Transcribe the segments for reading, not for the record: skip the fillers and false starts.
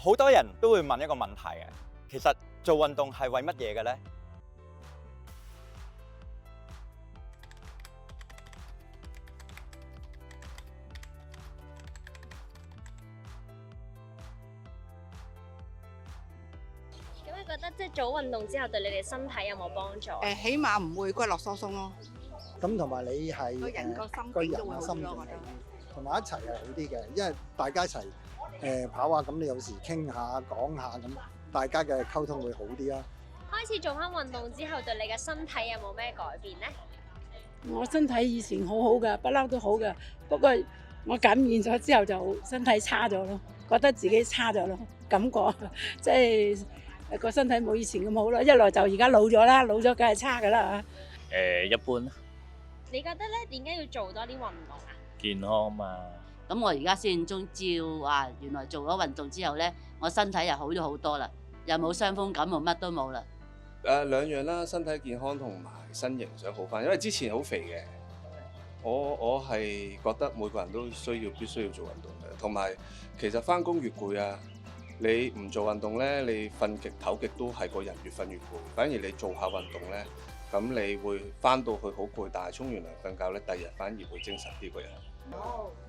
好多人都會問一個問題嘅，其實做運動係為乜嘢嘅呢？咁你覺得即係做運動之後對你哋身體有冇幫助？起碼唔會骨骼疏鬆咯。咁同埋你係個人個心個人境都會好嘅心情啲咯我覺得同埋一齊係好啲嘅，因為大家一齊跑下，咁你有時傾下講下咁，大家嘅溝通會好啲啦。開始做翻運動之後，對你嘅身體有冇咩改變呢？我身體以前好好㗎，不嬲都好㗎。不過我感染咗之後就身體差咗咯，覺得自己差咗咯，感覺即係個身體冇以前咁好咯。一來就而家老咗啦，老咗梗係差㗎啦。一般你覺得咧點解要做多啲運動啊？健康嘛。咁我而家先中招啊！原來做咗運動之後咧，我身體又好咗好多啦，又冇傷風感冒，乜都冇啦。兩樣啦，身體健康同埋身形想好翻，因為之前好肥嘅。我係覺得每個人都必須要做運動嘅，同埋其實翻工越攰啊，你唔做運動咧，你瞓極唞極都係個人越瞓越攰。反而你做下運動咧，咁你會翻到去好攰，但係沖完涼瞓覺咧，第二日反而會精神啲個人。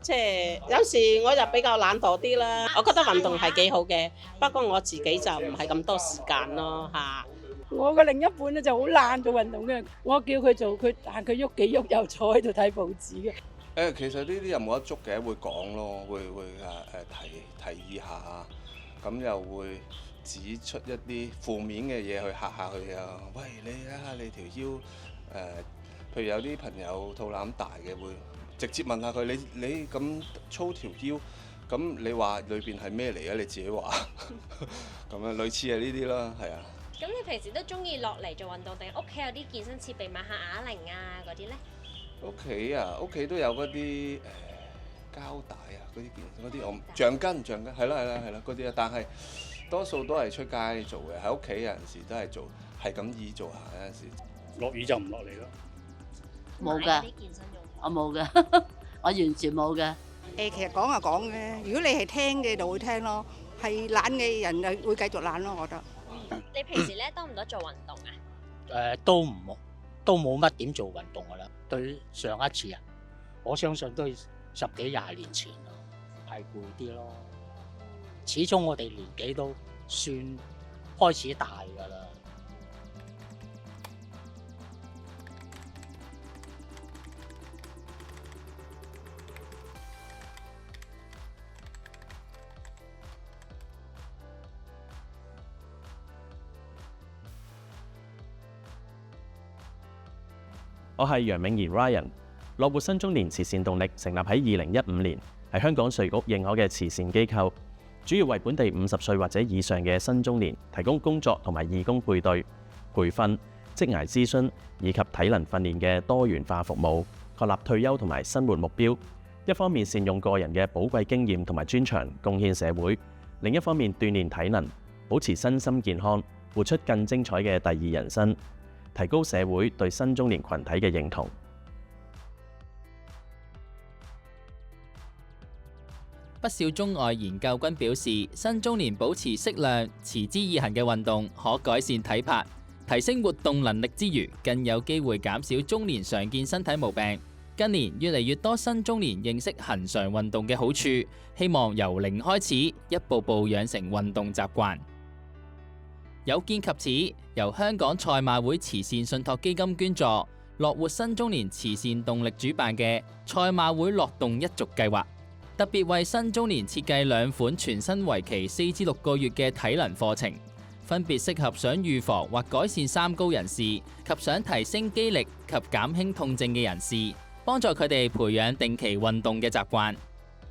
即係有時我就比較懶惰啲啦，我覺得運動係幾好嘅，不過我自己就唔係咁多時間咯嚇。我嘅另一半咧就好懶做運動嘅，我叫佢做但佢喐幾喐又坐喺度睇報紙嘅。其實呢啲又冇得捉嘅，會講咯，會提議下，咁又會指出一啲負面嘅嘢去嚇下佢啊！喂，你睇下你條腰譬如有啲朋友肚腩大嘅會直接問下佢：你咁粗條腰，咁你話裏邊係咩嚟啊？你自己話咁樣類似係呢啲啦，係啊。咁你平時都中意落嚟做運動，定屋企有啲健身設備買下啞鈴啊嗰啲咧？屋企啊，屋企都有嗰啲膠帶啊，嗰啲我橡筋係啦嗰啲啊，但係多數都係出街做嘅，喺屋企有陣時都係做係咁意做下，有陣時落雨就唔落嚟咯。冇㗎，我冇㗎，我完全冇㗎。其實講就講嘅，如果你係聽嘅就會聽咯，係懶嘅人就會繼續懶咯，我覺得。你平時咧多唔多做運動啊？都冇乜點做運動㗎啦。對上一次啊，我相信都10幾20年前咯，係攰啲咯。始終我哋年紀都算開始大㗎啦。我係楊永賢 Ryan。樂活新中年慈善動力成立喺2015年，係香港稅局認可嘅慈善機構，主要為本地50歲或者以上嘅新中年提供工作同埋義工配對、培訓、職涯諮詢以及體能訓練嘅多元化服務，確立退休同埋生活目標。一方面善用個人嘅寶貴經驗同埋專長貢獻社會，另一方面鍛鍊體能，保持身心健康，活出更精彩嘅第二人生，提高社會對新中年群體嘅認同。不少中外研究均表示，新中年保持適量、持之以恆嘅運動，可改善體魄、提升活動能力之餘，更有機會減少中年常見身體毛病。近年越嚟越多新中年認識恆常運動嘅好處，希望由零開始，一步步養成運動習慣。有見及此，由香港賽馬會慈善信託基金捐助，樂活新中年慈善動力主辦嘅賽馬會樂動一族計劃，特別為新中年設計2款全新為期4至6個月嘅體能課程，分別適合想預防或改善三高人士及想提升肌力及減輕痛症嘅人士，幫助佢哋培養定期運動嘅習慣。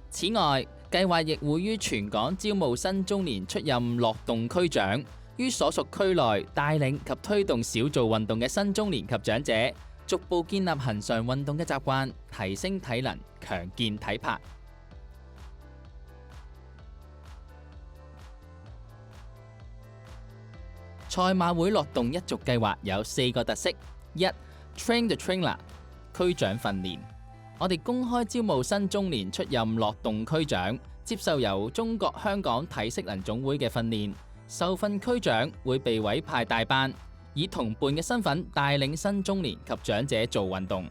此外，計劃亦會於全港招募新中年出任樂動區長，於所屬區內帶領及推動少做運動嘅新中年及長者，逐步建立恆常運動嘅習慣，提升體能，強健體魄。賽馬會樂動一族計劃有4個特色： 1. Train the Trainer 區長訓練，我哋公開招募新中年出任樂動區長，接受由中國香港體適能總會嘅訓練，受訓區長會被委派帶班，以同伴嘅身份帶領新中年及長者做運動。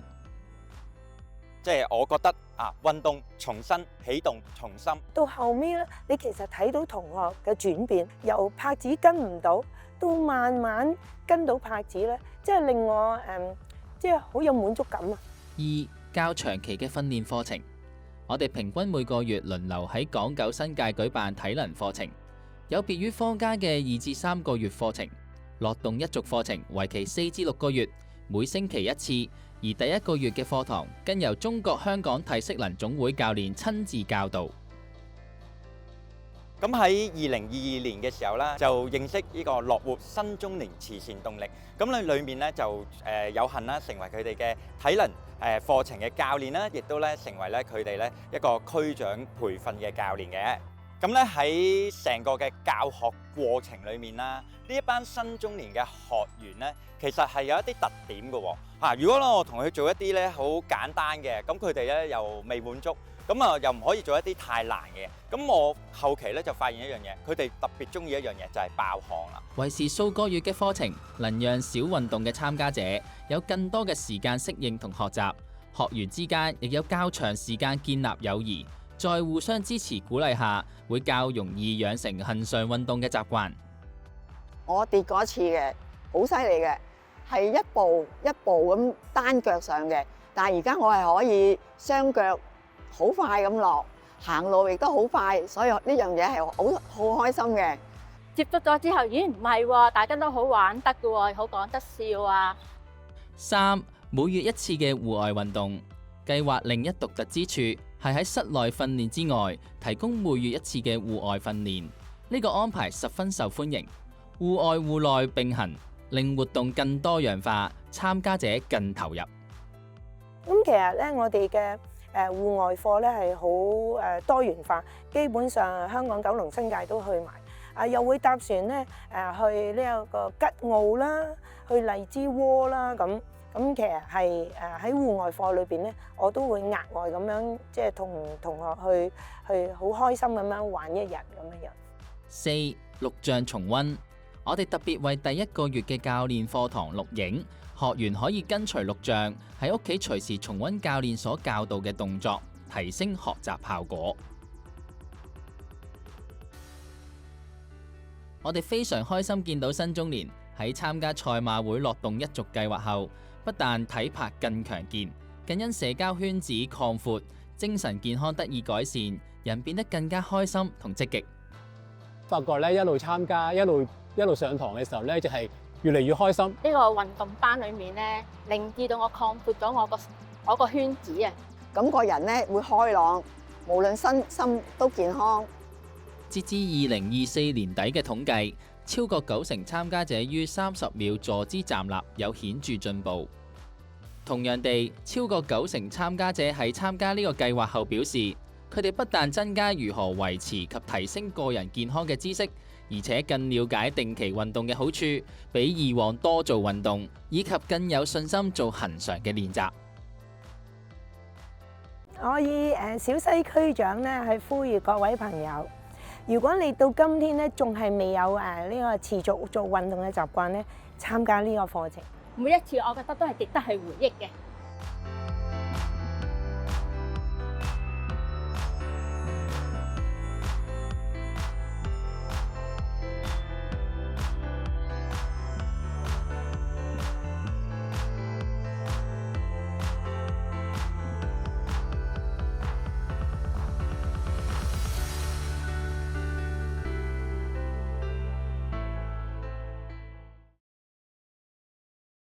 即係我覺得運動重新起動重心。到後尾咧，你其實睇到同學嘅轉變，由拍子跟唔到，到慢慢跟到拍子咧，即係令我即係好有滿足感啊！二、較長期嘅訓練課程，我哋平均每個月輪流喺港九新界舉辦體能課程，有別於坊間嘅2至3個月課程。樂動一族課程為期4至6個月，每星期1次，而第1個月嘅課堂更由中國香港體適能總會教練親自教導。咁喺2022年嘅時候啦，就認識呢個樂活新中年慈善動力。咁裏面咧就有幸啦，成為佢哋嘅體能課程嘅教練啦，亦都咧成為咧佢哋咧一個區長培訓嘅教練嘅。咁咧喺成個嘅教學過程裏面啦，呢一班新中年嘅學員咧，其實係有一啲特點嘅喎。如果我同佢做一啲咧好簡單嘅，咁佢哋咧又未滿足。咁又唔可以做一啲太難嘅。咁我後期咧就發現一樣嘢，佢哋特別中意一樣嘢就係爆汗啦。為時數個月嘅課程，能讓少運動嘅參加者有更多嘅時間適應同學習，學員之間亦有較長時間建立友誼，在互相支持鼓勵下，會較容易養成恆常運動嘅習慣。我跌過一次嘅，好犀利嘅，係一步一步咁單腳上嘅，但係而家我係可以雙腳好快咁落，行路亦都好快，所以呢樣嘢係好開心嘅。接觸咗之後，咦唔係喎，大家都好玩得嘅喎，好講得笑啊。3、每月1次嘅戶外運動計劃，另一獨特之處係喺室內訓練之外，提供每月1次嘅戶外訓練。呢個安排十分受歡迎，戶外戶內並行，令活動更多樣化，參加者更投入。咁其實咧，我哋嘅戶外課咧係好多元化，基本上香港九龍新界都去埋，又會搭船咧去呢一個吉澳啦，去荔枝窩啦，咁其實係喺戶外課裏邊咧，我都會額外咁樣即係同同學去好開心咁樣玩一日咁樣。4、錄像重溫，我哋特別為第1個月嘅教練課堂錄影。學員可以跟隨錄像喺屋企隨時重溫教練所教導嘅動作，提升學習效果。我哋非常開心見到新中年喺參加賽馬會樂動一族計劃後，不但體魄更強健，更因社交圈子擴闊，精神健康得以改善，人變得更加開心同積極。發覺咧一路參加一路上堂嘅時候咧，就係越嚟越開心。呢個運動班裏面咧，令至到我擴闊咗我個圈子啊！咁個人咧會開朗，無論身心都健康。截至2024年底嘅統計，超過90%參加者於30秒坐姿站立有顯著進步。同樣地，超過90%參加者喺參加呢個計劃後表示，佢哋不但增加如何維持及提升個人健康嘅知識，而且更了解定期運動嘅好處，比以往多做運動，以及更有信心做恆常嘅練習。我以小西區長咧去呼籲各位朋友，如果你到今天咧仲係未有呢個持續做運動嘅習慣咧，參加呢個課程，每一次我覺得都係值得去回憶嘅。